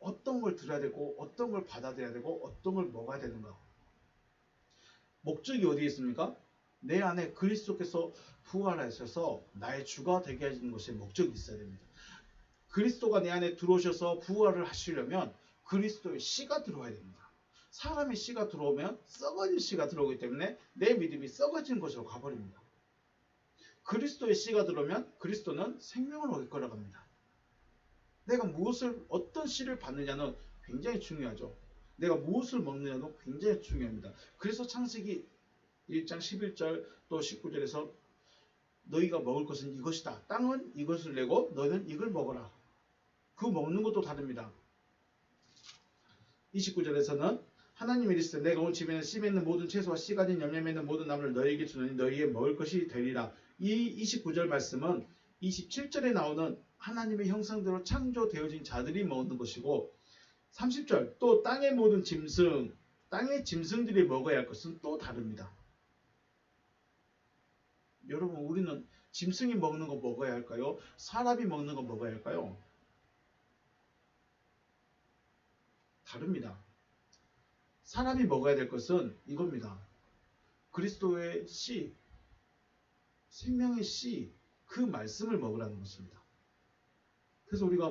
어떤 걸 들어야 되고 어떤 걸 받아들여야 되고 어떤 걸 먹어야 되는가. 목적이 어디에 있습니까? 내 안에 그리스도께서 부활하셔서 나의 주가 되게 하시는 것에 목적이 있어야 됩니다. 그리스도가 내 안에 들어오셔서 부활을 하시려면 그리스도의 씨가 들어와야 됩니다. 사람의 씨가 들어오면 썩어진 씨가 들어오기 때문에 내 믿음이 썩어진 것으로 가버립니다. 그리스도의 씨가 들어오면 그리스도는 생명을 얻고 나갑니다. 내가 어떤 씨를 받느냐는 굉장히 중요하죠. 내가 무엇을 먹느냐도 굉장히 중요합니다. 그래서 창세기 1장 11절 또 19절에서 너희가 먹을 것은 이것이다. 땅은 이것을 내고 너희는 이걸 먹어라. 그 먹는 것도 다릅니다. 29절에서는 하나님이 이르시되 내가 온 집에는 씨 맺는 모든 채소와 씨 가진 열매 맺는 모든 나무를 너희에게 주노니 너희의 먹을 것이 되리라. 이 29절 말씀은 27절에 나오는 하나님의 형상대로 창조되어진 자들이 먹는 것이고 30절 또 땅의 모든 짐승, 땅의 짐승들이 먹어야 할 것은 또 다릅니다. 여러분 우리는 짐승이 먹는 거 먹어야 할까요? 사람이 먹는 거 먹어야 할까요? 다릅니다. 사람이 먹어야 될 것은 이겁니다. 그리스도의 씨, 생명의 씨, 그 말씀을 먹으라는 것입니다. 그래서 우리가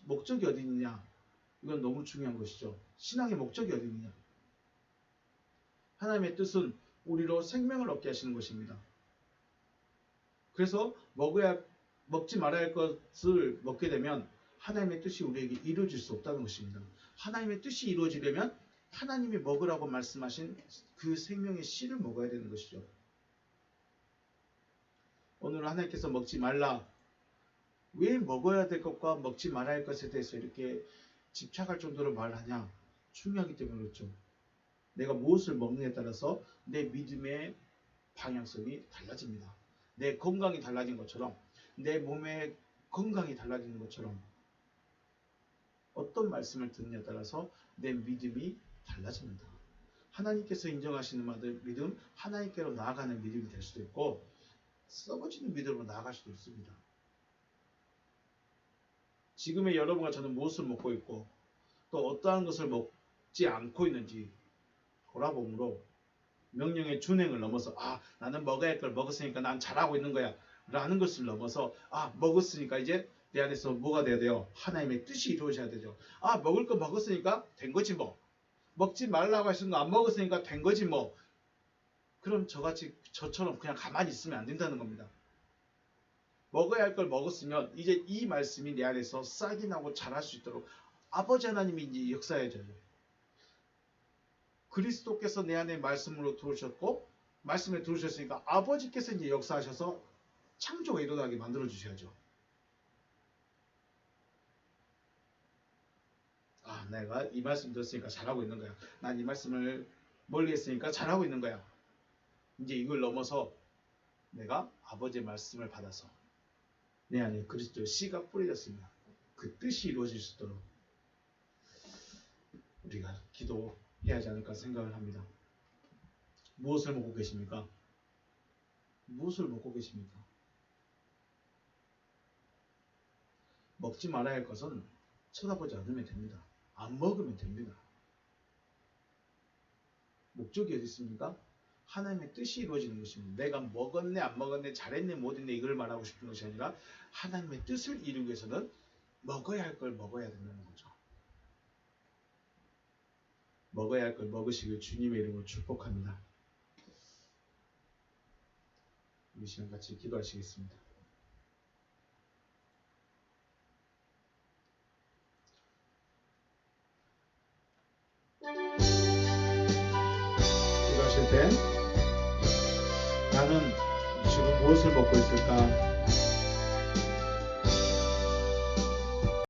목적이 어디 있느냐? 이건 너무 중요한 것이죠. 신앙의 목적이 어디 있느냐? 하나님의 뜻은 우리로 생명을 얻게 하시는 것입니다. 그래서 먹지 말아야 할 것을 먹게 되면 하나님의 뜻이 우리에게 이루어질 수 없다는 것입니다. 하나님의 뜻이 이루어지려면 하나님이 먹으라고 말씀하신 그 생명의 씨를 먹어야 되는 것이죠. 오늘 하나님께서 먹지 말라. 왜 먹어야 될 것과 먹지 말아야 할 것에 대해서 이렇게 집착할 정도로 말하냐? 중요하기 때문에 그렇죠. 내가 무엇을 먹느냐에 따라서 내 믿음의 방향성이 달라집니다. 내 건강이 달라진 것처럼 내 몸의 건강이 달라지는 것처럼 어떤 말씀을 듣느냐에 따라서 내 믿음이 달라집니다. 하나님께서 인정하시는 믿음, 하나님께로 나아가는 믿음이 될 수도 있고 썩어지는 믿음으로 나아갈 수도 있습니다. 지금의 여러분과 저는 무엇을 먹고 있고 또 어떠한 것을 먹지 않고 있는지 돌아봄으로 명령의 준행을 넘어서 나는 먹어야 할 걸 먹었으니까 난 잘하고 있는 거야 라는 것을 넘어서 먹었으니까 이제 내 안에서 뭐가 돼야 돼요? 하나님의 뜻이 이루어져야 되죠. 먹을 거 먹었으니까 된 거지 뭐. 먹지 말라고 하시는 거 안 먹었으니까 된 거지 뭐. 그럼 저처럼 그냥 가만히 있으면 안 된다는 겁니다. 먹어야 할 걸 먹었으면 이제 이 말씀이 내 안에서 싹이 나고 자랄 수 있도록 아버지 하나님이 이제 역사해줘요. 그리스도께서 내 안에 말씀으로 들어오셨고 말씀에 들어오셨으니까 아버지께서 이제 역사하셔서 창조가 일어나게 만들어 주셔야죠. 내가 이 말씀 들었으니까 잘하고 있는 거야. 난 이 말씀을 멀리 했으니까 잘하고 있는 거야. 이제 이걸 넘어서 내가 아버지의 말씀을 받아서 내 안에 그리스도의 씨가 뿌려졌습니다. 그 뜻이 이루어질 수 있도록 우리가 기도해야 하지 않을까 생각을 합니다. 무엇을 먹고 계십니까? 무엇을 먹고 계십니까? 먹지 말아야 할 것은 쳐다보지 않으면 됩니다. 안 먹으면 됩니다. 목적이 어디 있습니까? 하나님의 뜻이 이루어지는 것입니다. 내가 먹었네 안 먹었네 잘했네 못했네 이걸 말하고 싶은 것이 아니라 하나님의 뜻을 이루기 위해서는 먹어야 할 걸 먹어야 된다는 거죠. 먹어야 할 걸 먹으시길 주님의 이름으로 축복합니다. 우리 시간 같이 기도하시겠습니다. 기도하실 때 나는 지금 무엇을 먹고 있을까?